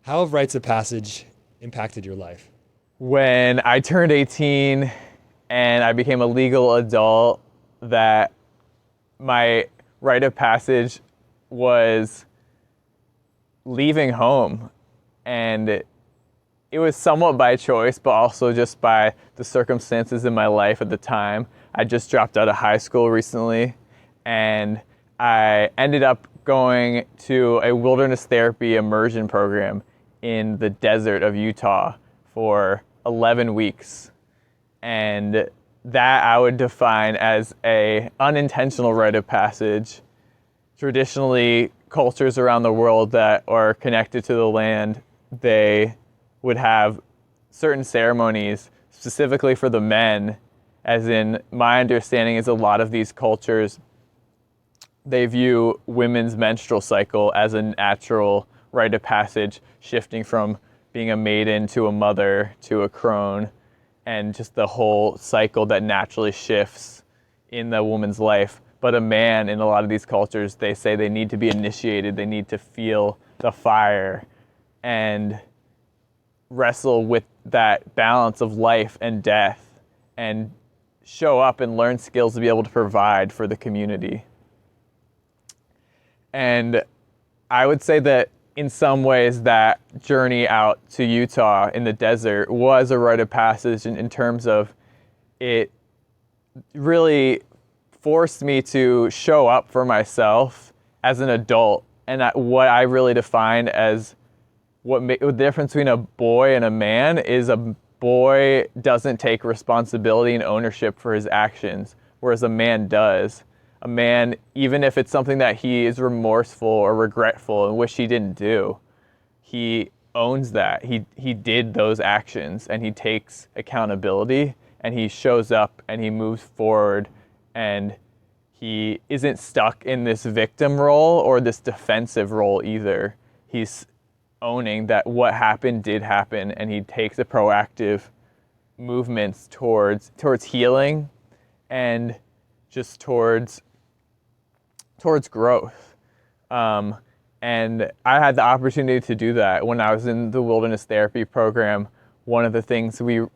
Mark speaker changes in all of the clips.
Speaker 1: How have rites of passage impacted your life?
Speaker 2: When I turned 18 and I became a legal adult, that my rite of passage was leaving home. And it was somewhat by choice, but also just by the circumstances in my life at the time. I just dropped out of high school recently, and I ended up going to a wilderness therapy immersion program in the desert of Utah for 11 weeks. And that I would define as a unintentional rite of passage. Traditionally, cultures around the world that are connected to the land, they would have certain ceremonies specifically for the men, as in my understanding is a lot of these cultures, they view women's menstrual cycle as a natural rite of passage, shifting from being a maiden to a mother to a crone, and just the whole cycle that naturally shifts in the woman's life. But a man in a lot of these cultures, they say they need to be initiated, they need to feel the fire and wrestle with that balance of life and death and show up and learn skills to be able to provide for the community. And I would say that in some ways that journey out to Utah in the desert was a rite of passage in terms of it really forced me to show up for myself as an adult, and what I really define as the difference between a boy and a man is a boy doesn't take responsibility and ownership for his actions, whereas a man does. A man, even if it's something that he is remorseful or regretful and wish he didn't do, he owns that. He did those actions and he takes accountability and he shows up and he moves forward, and he isn't stuck in this victim role or this defensive role either. He's owning that what happened did happen, and he takes a proactive movements towards healing and just towards growth. And I had the opportunity to do that when I was in the wilderness therapy program. One of the things we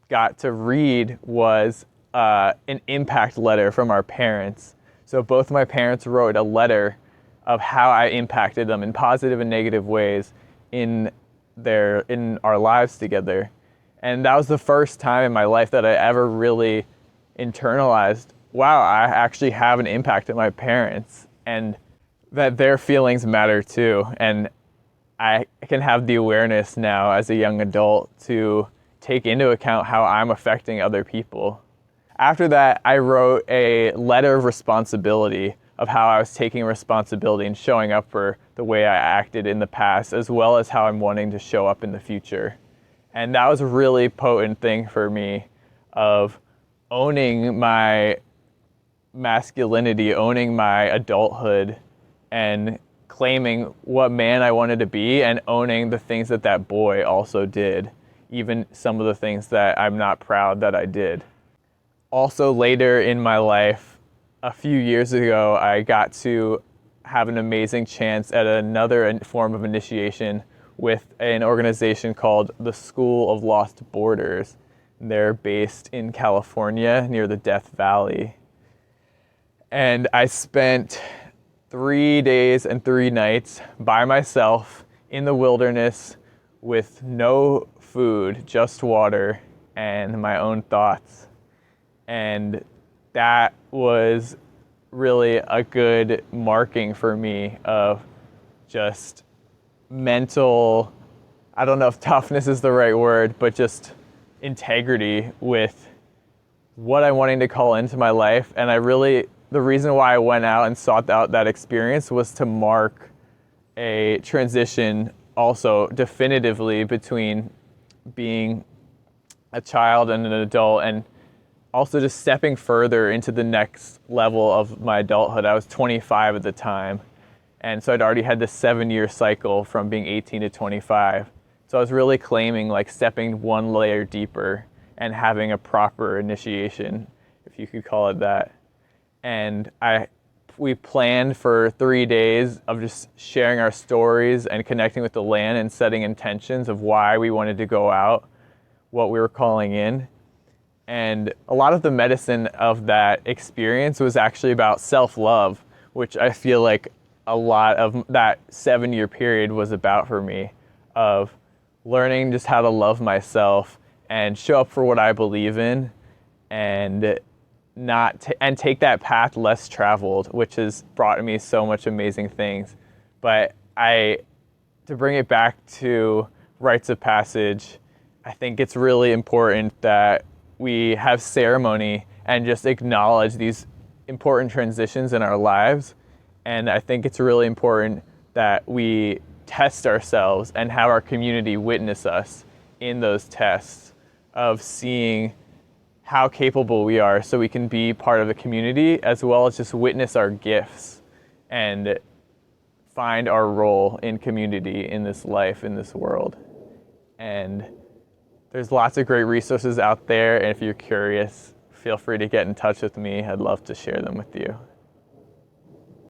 Speaker 2: got to read was an impact letter from our parents. So both my parents wrote a letter of how I impacted them in positive and negative ways in our lives together. And that was the first time in my life that I ever really internalized, wow, I actually have an impact on my parents, and that their feelings matter too. And I can have the awareness now as a young adult to take into account how I'm affecting other people. After that, I wrote a letter of responsibility of how I was taking responsibility and showing up for the way I acted in the past, as well as how I'm wanting to show up in the future. And that was a really potent thing for me, of owning my masculinity, owning my adulthood, and claiming what man I wanted to be, and owning the things that that boy also did, even some of the things that I'm not proud that I did. Also later in my life, a few years ago, I got to have an amazing chance at another form of initiation with an organization called the School of Lost Borders. They're based in California near the Death Valley. And I spent 3 days and 3 nights by myself in the wilderness with no food, just water and my own thoughts. And that was really a good marking for me of just mental, I don't know if toughness is the right word, but just integrity with what I'm wanting to call into my life. And the reason why I went out and sought out that experience was to mark a transition also definitively between being a child and an adult, and also just stepping further into the next level of my adulthood. I was 25 at the time, and so I'd already had this 7-year cycle from being 18 to 25. So I was really claiming like stepping one layer deeper and having a proper initiation, if you could call it that. And I we planned for 3 days of just sharing our stories and connecting with the land and setting intentions of why we wanted to go out, what we were calling in. And a lot of the medicine of that experience was actually about self-love, which I feel like a lot of that 7-year period was about for me, of learning just how to love myself and show up for what I believe in, and and take that path less traveled, which has brought me so much amazing things. But to bring it back to rites of passage, I think it's really important that we have ceremony and just acknowledge these important transitions in our lives. And I think it's really important that we test ourselves and have our community witness us in those tests of seeing how capable we are, so we can be part of the community as well as just witness our gifts and find our role in community, in this life, in this world. And there's lots of great resources out there, and if you're curious, feel free to get in touch with me. I'd love to share them with you.